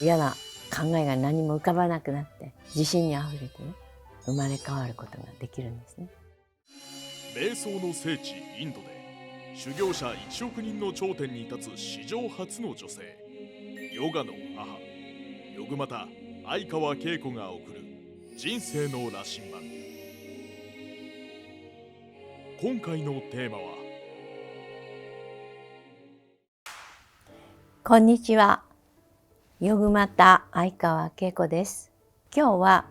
嫌な考えが何も浮かばなくなって自信にあふれてね、生まれ変わることができるんですね。瞑想の聖地インドで修行者1億人の頂点に立つ史上初の女性、ヨガの母ヨグマタ相川恵子が送る人生の羅針盤。今回のテーマはこんにちは、ヨグマタ相川恵子です。今日は、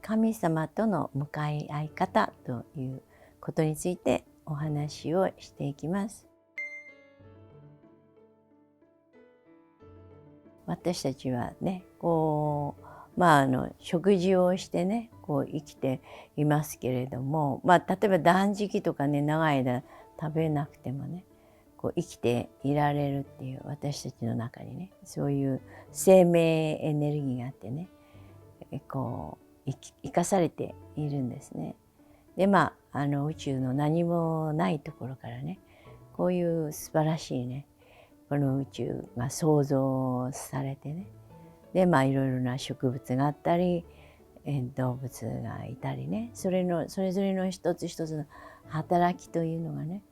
神様との向かい合い方ということについてお話をしていきます。私たちはね、食事をしてね、生きていますけれども、例えば断食とかね、長い間食べなくてもね、生きていられるっていう私たちの中にね、そういう生命エネルギーがあってね、生かされているんですね。で宇宙の何もないところからね、こういう素晴らしいね、この宇宙が創造されてね、でいろいろな植物があったり、動物がいたりね、それぞれの一つ一つの働きというのがね、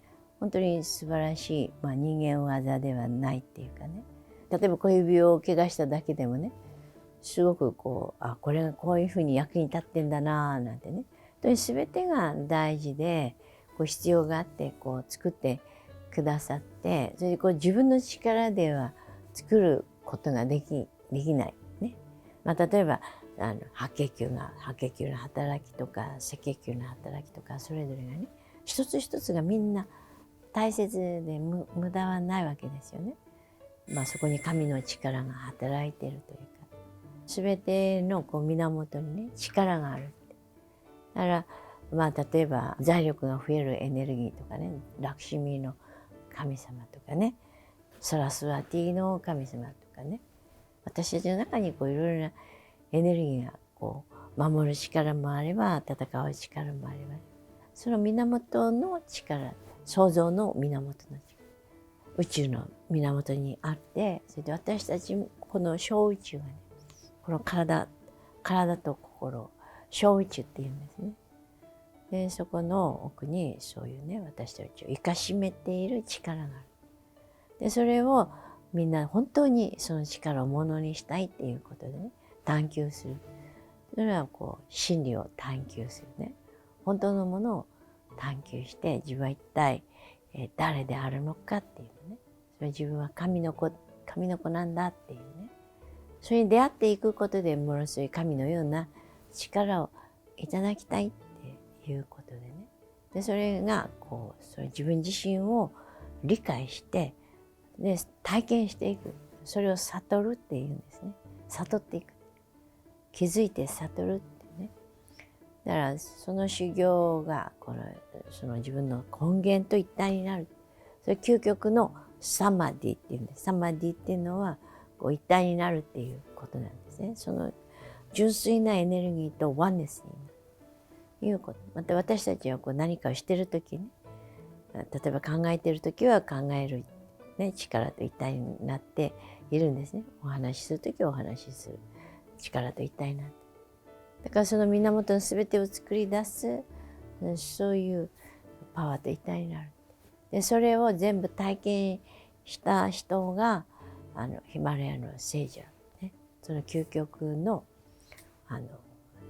本当に素晴らしい、人間技ではないっていうかね、例えば小指を怪我しただけでもね、すごくこれがこういうふうに役に立ってんだななんてね、全てが大事で、必要があって作ってくださって、それで自分の力では作ることができないね。例えば白血球の働きとか赤血球の働きとか、それぞれがね、一つ一つがみんな大切で無駄はないわけですよね。そこに神の力が働いているというか、全ての源にね、力がある。だから例えば財力が増えるエネルギーとかね、ラクシミの神様とかね、サラスワティの神様とかね、私たちの中にいろいろなエネルギーが守る力もあれば、戦う力もあれば、その源の力、創造の源の力、宇宙の源にあって、それで私たちこの小宇宙がね、この体と心、小宇宙っていうんですね。でそこの奥にそういうね、私たちを生かしめている力がある。でそれをみんな本当にその力をものにしたいっていうことでね、探求する。それは真理を探求するね、本当のものを探求して、自分は一体誰であるのかっていうね、それ自分は神の子なんだっていうね、それに出会っていくことで、ものすごい神のような力をいただきたいっていうことでね、でそれがそれ自分自身を理解して、で体験していく、それを悟るっていうんですね。悟っていく、気づいて悟るってね。だからその修行がその自分の根源と一体になる。それ究極のサマディっていうんです。サマディっていうのは一体になるっていうことなんですね。その純粋なエネルギーとワンネスになるということ。また私たちは何かをしてるときね、例えば考えてるときは考える、ね、力と一体になっているんですね。お話しするときはお話しする力と一体になって。だからその源の全てを作り出す、そういうパワーと一体になる。でそれを全部体験した人がヒマラヤの聖者、ね、その究極の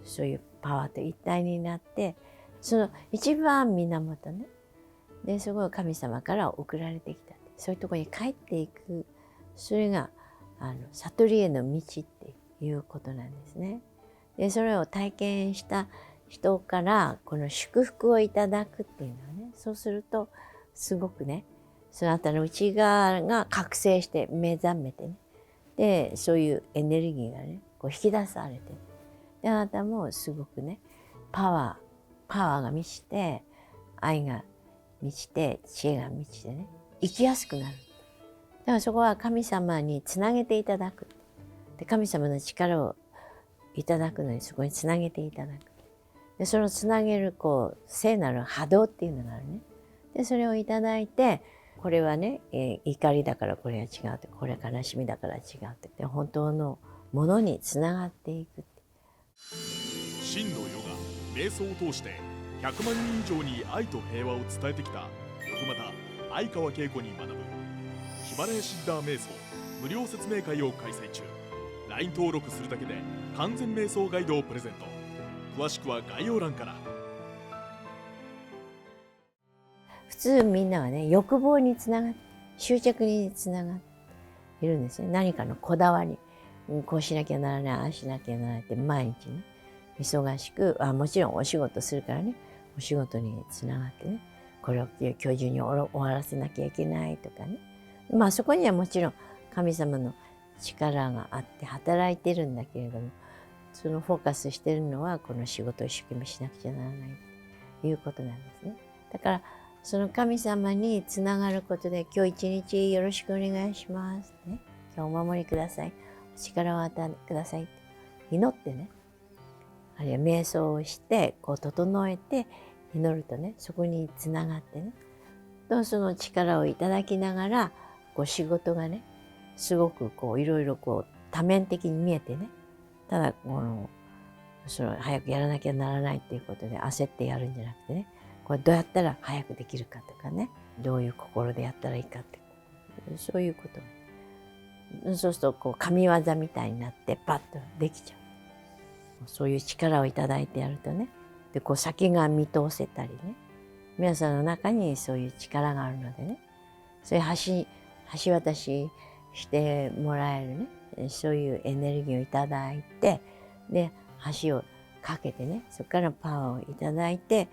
そういうパワーと一体になって、その一番源ね、ですごい神様から送られてきた、そういうところに帰っていく、それが悟りへの道っていうことなんですね。でそれを体験した人からこの祝福をいただくっていうのはね、そうするとすごくね、そのあなたの内側が覚醒して目覚めてね、でそういうエネルギーがね引き出されて、であなたもすごくね、パワーが満ちて、愛が満ちて、知恵が満ちてね、生きやすくなる。だからそこは神様につなげていただく。で神様の力をいただくのに、そこにつなげていただく。でそのつなげる聖なる波動っていうのがあるね。でそれをいただいて、これはね、怒りだからこれは違うって、これは悲しみだから違うって、で本当のものにつながっていく。真のヨガ瞑想を通して100万人以上に愛と平和を伝えてきたヨグマタ相川恵子に学ぶヒマラヤシッダー瞑想無料説明会を開催中。 LINE 登録するだけで完全瞑想ガイドをプレゼント。詳しくは概要欄から。普通みんなはね、欲望につながって執着につながっているんですね。何かのこだわり、こうしなきゃならない、ああしなきゃならないって毎日ね忙しく、もちろんお仕事するからね、お仕事につながってね、これを今日中に終わらせなきゃいけないとかね、そこにはもちろん神様の力があって働いてるんだけれども、そのフォーカスしてるのはこの仕事を一生懸命しなくちゃならないということなんですね。だからその神様につながることで、今日一日よろしくお願いしますね、今日お守りください、お力を与えてくださいって祈ってね、あるいは瞑想をしてこう整えて祈るとね、そこにつながってね、その力をいただきながらこう仕事がねすごくこういろいろこう多面的に見えてね、ただその早くやらなきゃならないっていうことで焦ってやるんじゃなくてね、これどうやったら早くできるかとかね、どういう心でやったらいいかって、そういうこと。そうするとこう神業みたいになってパッとできちゃう。そういう力をいただいてやるとね、でこう先が見通せたりね、皆さんの中にそういう力があるのでね、そういう橋渡ししてもらえるね、そういうエネルギーをいただいて、で橋をかけてね、そこからパワーをいただいて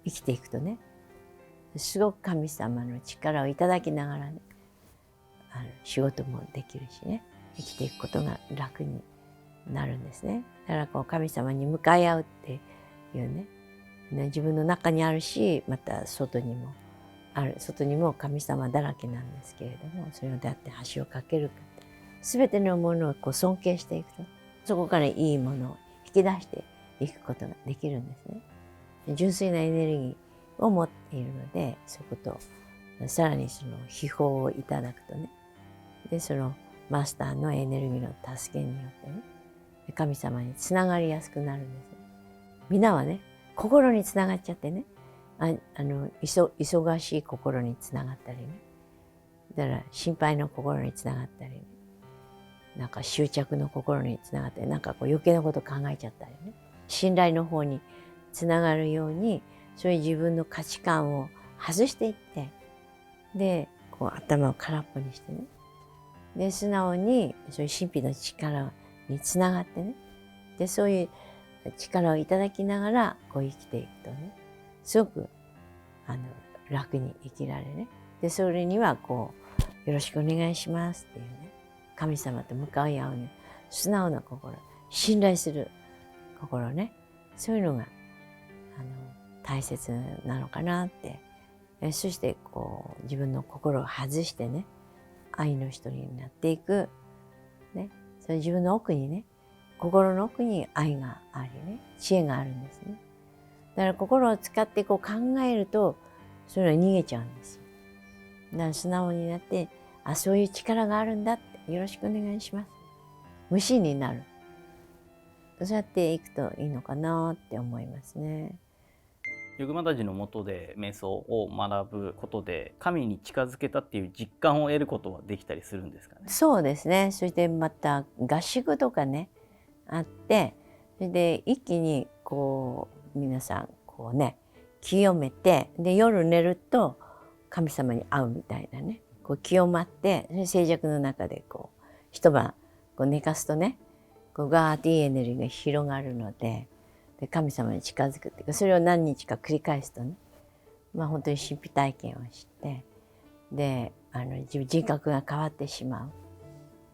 生きていくとね、すごく神様の力をいただきながらね、仕事もできるしね、生きていくことが楽になるんですね。だからこう神様に向かい合うっていうね、自分の中にあるし、また外にもある、外にも神様だらけなんですけれども、それをどうやって橋を架けるか、全てのものをこう尊敬していくと、そこからいいものを引き出していくことができるんですね。純粋なエネルギーを持っているので、そことさらにその秘宝をいただくとね、でそのマスターのエネルギーの助けによってね、神様につながりやすくなるんですね。みんなはね、心につながっちゃってね、忙しい心につながったりね、だから心配の心につながったりね、なんか執着の心につながって、なんかこう余計なこと考えちゃったりね、信頼の方につながるように、そういう自分の価値観を外していって、でこう頭を空っぽにしてね、で素直にそういう神秘の力につながってね、でそういう力をいただきながらこう生きていくとね、すごく楽に生きられるね。でそれにはこうよろしくお願いしますっていうね、神様と向かい合うね、素直な心、信頼する心ね、そういうのが大切なのかなって。そしてこう自分の心を外してね、愛の人になっていく、ね、それ自分の奥にね、心の奥に愛がありね、知恵があるんですね。だから心を使ってこう考えると、それは逃げちゃうんですよ。だから素直になって、そういう力があるんだって、よろしくお願いします。無心になる。そうやっていくといいのかなって思いますね。ヨグマタジの下で瞑想を学ぶことで神に近づけたっていう実感を得ることはできたりするんですかね。そうですね。そしてまた合宿とかねあって、それで一気にこう皆さんこうね清めて、で夜寝ると神様に会うみたいなね、こう清まって、静寂の中でこう一晩こう寝かすとね、こうガーッといいエネルギーが広がるので、神様に近づくっていうか、それを何日か繰り返すとね、本当に神秘体験をして、で人格が変わってしま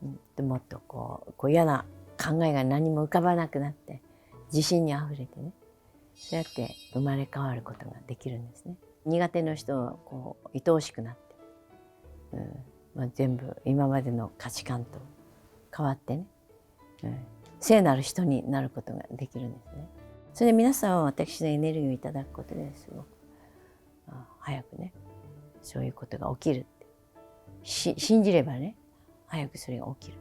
う。でもっとこう嫌な考えが何も浮かばなくなって、自信にあふれてね、そうやって生まれ変わることができるんですね。苦手な人はこう愛おしくなって、全部今までの価値観と変わってね、聖なる人になることができるんですね。それで皆さんは私のエネルギーをいただくことですごく早くね、そういうことが起きるって信じればね、早くそれが起きる。